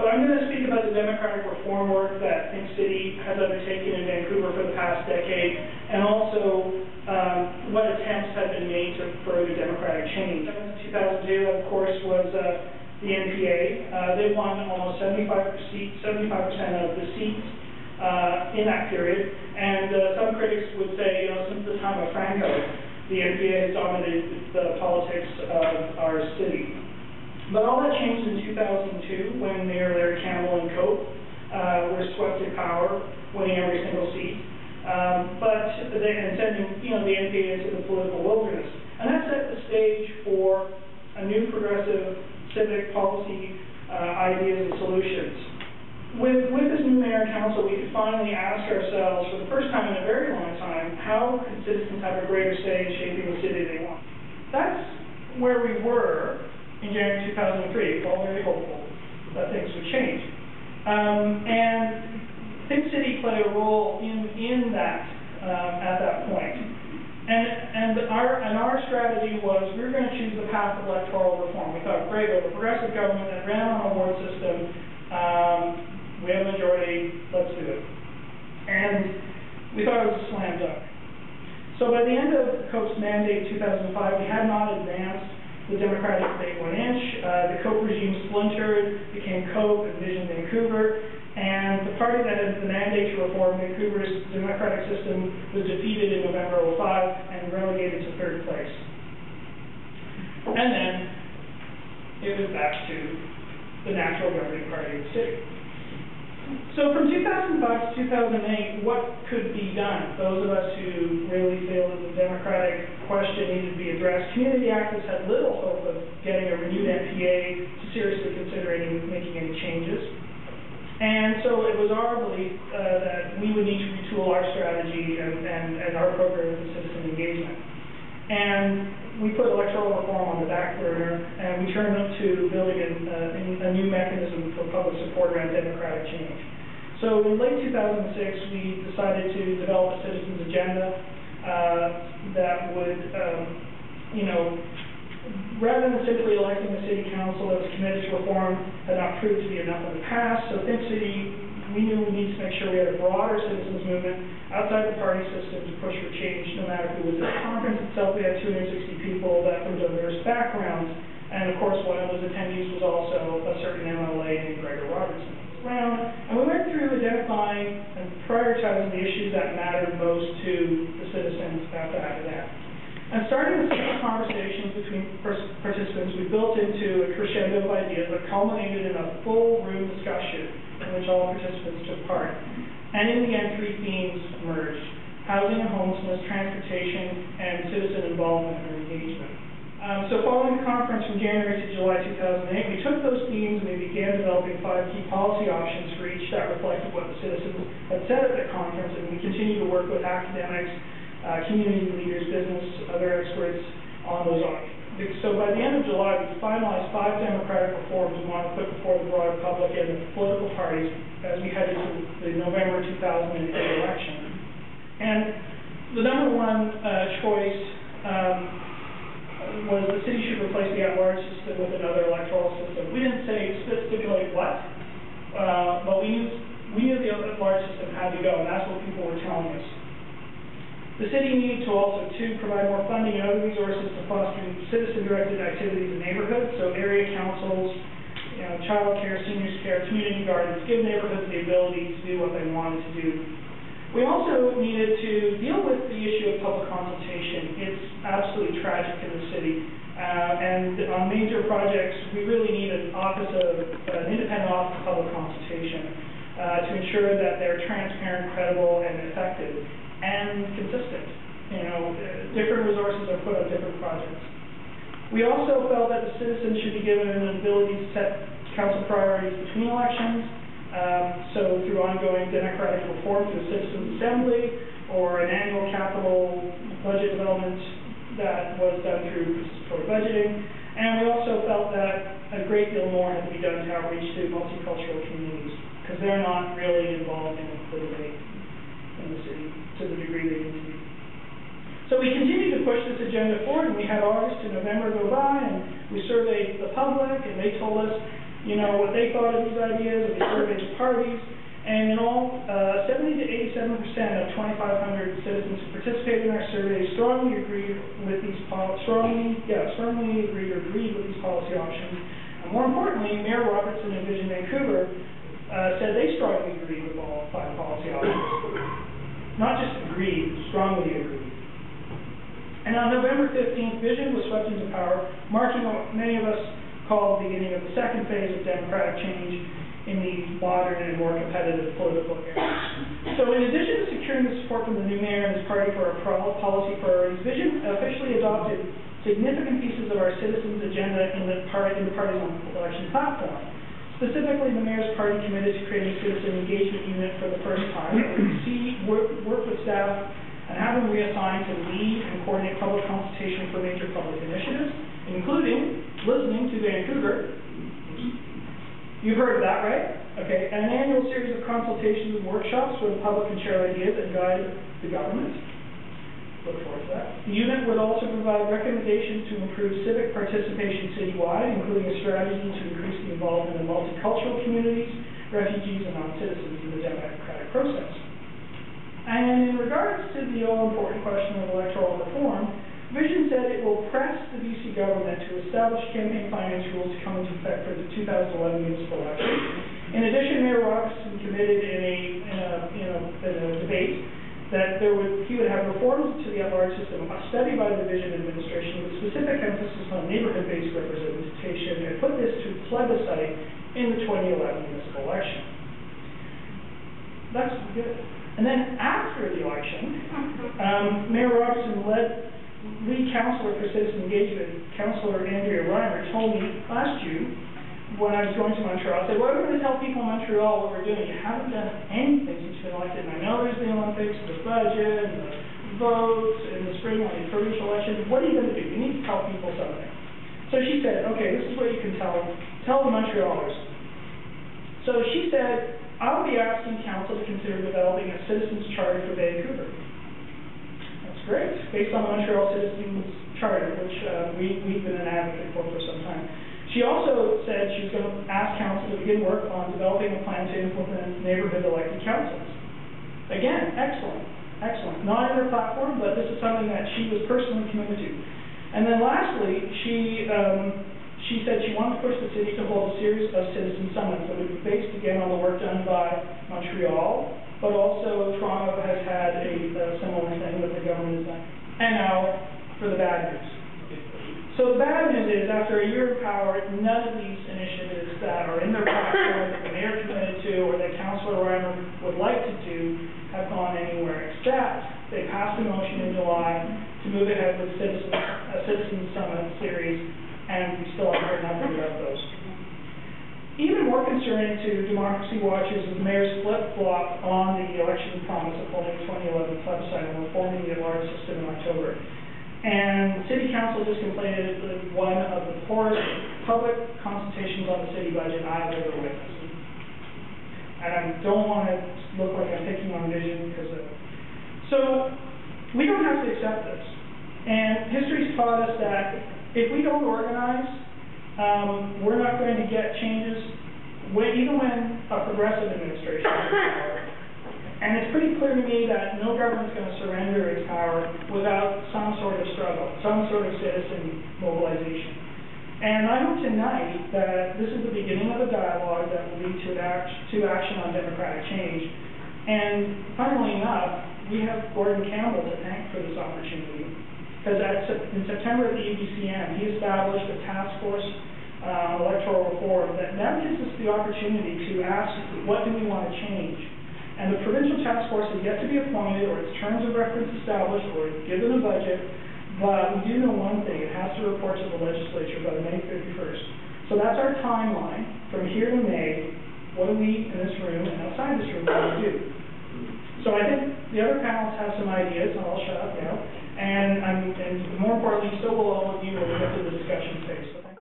But I'm going to speak about the democratic reform work that Think City has undertaken in Vancouver for the past decade, and also what attempts have been made to further democratic change. 2002, of course, was the NPA. They won almost 75% of the seats in that period, and some critics would say, since the time of Franco, the NPA has dominated the politics of our city. But all that changed in 2002 when Mayor Larry Campbell and Cope were swept in power, winning every single seat, and sending the NPA into the political wilderness. And that set the stage for a new progressive civic policy ideas and solutions. With this new mayor and council, we could finally ask ourselves, for the first time in a very long time, how could citizens have a greater say in shaping the city they want? That's where we were in January 2003, all very hopeful that things would change. And Think City played a role in that at that point. And our strategy was we were going to choose the path of electoral reform. We thought, great, we have a progressive government that ran on a award system. We have a majority, let's do it. And we thought it was a slam dunk. So by the end of Cope's mandate in 2005, we had not advanced the Democratic debate 1 inch. The Cope regime splintered, became Cope and Vision Vancouver, and the party that had the mandate to reform Vancouver's democratic system was defeated in November 2005 and relegated to 3rd place. And then it was back to the natural governing party of the city. So from 2005 to 2008, what could be done? Those of us who really feel that the democratic question needed to be addressed, community activists had little hope of getting a renewed NPA to seriously considering making any changes. And so it was our belief that we would need to retool our strategy and our program of citizen engagement. And we put electoral reform on the back burner, and we turned up to building a new mechanism for public support around democratic change. So in late 2006, we decided to develop a citizens agenda that would, rather than simply electing a city council that was committed to reform, had not proved to be enough in the past. So Think City, we knew we needed to make sure we had a broader citizens movement outside the party system to push for change, no matter who was at the conference itself. We had 260 people that from diverse backgrounds, and of course one of those attendees was also a certain MLA named Gregor Robertson. And we went through identifying and prioritizing the issues that mattered most to the citizens at that event. And starting with simple conversations between participants, we built into a crescendo of ideas that culminated in a full room discussion in which all participants took part. And in the end, 3 themes emerged: housing and homelessness, transportation, and citizen involvement or engagement. So following the conference from January to July 2008, we took those themes and we began developing 5 key policy options for each that reflected what the citizens had said at the conference, and we continue to work with academics, community leaders, business, other experts on those options. So by the end of July, we finalized 5 democratic reforms we want to put before the broader public and the political parties as we head into the November 2008 election. And the number 1 choice was the city should replace the at-large system with another electoral system. We didn't say stipulate what, but we knew the at-large system had to go, and that's what people were telling us. The city needed to also, provide more funding and other resources to foster citizen-directed activities in neighborhoods, so area councils, child care, seniors care, community gardens, give neighborhoods the ability to do what they wanted to do. We also needed to deal with the issue of public consultation. It's absolutely tragic in the city. And on major projects, we really need an independent office of public consultation to ensure that they're transparent, credible, and effective, and consistent. Different resources are put on different projects. We also felt that the citizens should be given an ability to set council priorities between elections. So through ongoing democratic reform through the Citizens Assembly or an annual capital budget development that was done through participatory budgeting. And we also felt that a great deal more had to be done to outreach to multicultural communities because they're not really involved in the debate in the city to the degree they need to be. So we continued to push this agenda forward, and we had August to November go by, and we surveyed the public, and they told us you know, what they thought of these ideas. We surveyed the parties, and in all, 70 to 87% of 2,500 citizens who participated in our survey strongly agreed with these agreed with these policy options. And more importantly, Mayor Robertson of Vision Vancouver said they strongly agreed with all 5 policy options. Not just agreed, strongly agreed. And on November 15th, Vision was swept into power, marking what many of us call the beginning of the second phase of democratic change in the modern and more competitive political era. So in addition to securing the support from the new mayor and his party for our policy priorities, Vision officially adopted significant pieces of our citizens' agenda in the party's election platform. Specifically, the mayor's party committed to creating a citizen engagement unit for the first time, work with staff, and have them reassigned to lead and coordinate public consultation for major public initiatives, including listening to Vancouver. You've heard of that, right? Okay. And an annual series of consultations and workshops where the public can share ideas and guide the government. Look forward to that. The unit would also provide recommendations to improve civic participation citywide, including a strategy to increase the involvement of multicultural communities, refugees, and non-citizens in the democratic process. And in regards to the all-important question of electoral reform, Vision said it will press the BC government to establish campaign finance rules to come into effect for the 2011 municipal election. In addition, Mayor Robertson committed in a debate that he would have reforms to the at-large system studied by the Vision administration with specific emphasis on neighbourhood-based representation, and put this to plebiscite in the 2011 municipal election. That's good. And then after the election, Mayor Robertson lead councillor for citizen engagement, Councillor Andrea Reimer, told me last June when I was going to Montreal, I said, well, we're going to tell people in Montreal what we're doing. You haven't done anything since you've been elected. And I know there's the Olympics, the budget, and the votes in the spring on the provincial elections. What are you going to do? You need to tell people something. So she said, okay, this is what you can tell the Montrealers. So she said, I'll be asking council to consider developing a citizens charter for Vancouver. That's great, based on the Montreal Citizens Charter, which we've been an advocate for some time. She also said she was going to ask council to begin work on developing a plan to implement neighbourhood elected councils. Again, excellent, excellent. Not in her platform, but this is something that she was personally committed to. And then lastly, she said she wanted to push the city to hold a series of citizen summits that would be based again on the work done by Montreal, but also Toronto has had a similar thing that the government has done. And now for the bad news. So the bad news is, after a year of power, none of these initiatives that are in their platform that the mayor committed to or that Councillor Reimer would like to do have gone anywhere, except they passed a motion in July to move ahead with a citizen summit series, and we still haven't heard nothing about those. Even more concerning to democracy watchers is the mayor's flip-flop on the election promise of holding the 2011 plebiscite and reforming the at-large system in October. And City Council just completed one of the poorest public consultations on the city budget I've ever witnessed. And I don't want to look like I'm picking on Vision because of... So, we don't have to accept this. And history's taught us that if we don't organize, we're not going to get changes even when a progressive administration is in power. And it's pretty clear to me that no government's going to surrender its power without some sort of struggle, some sort of citizen mobilization. And I hope tonight that this is the beginning of a dialogue that will lead to action on democratic change. And funnily enough, we have Gordon Campbell to thank for this opportunity. Because in September at the EBCM, he established a task force on electoral reform that now gives us the opportunity to ask, what do we want to change? And the provincial task force is yet to be appointed, or its terms of reference established, or given a budget, but we do know one thing: it has to report to the legislature by May 31st. So that's our timeline. From here to May, what do we in this room and outside this room want to do? So I think the other panels have some ideas, and I'll shut up now. And more importantly, so will all of you when we get to the discussion phase.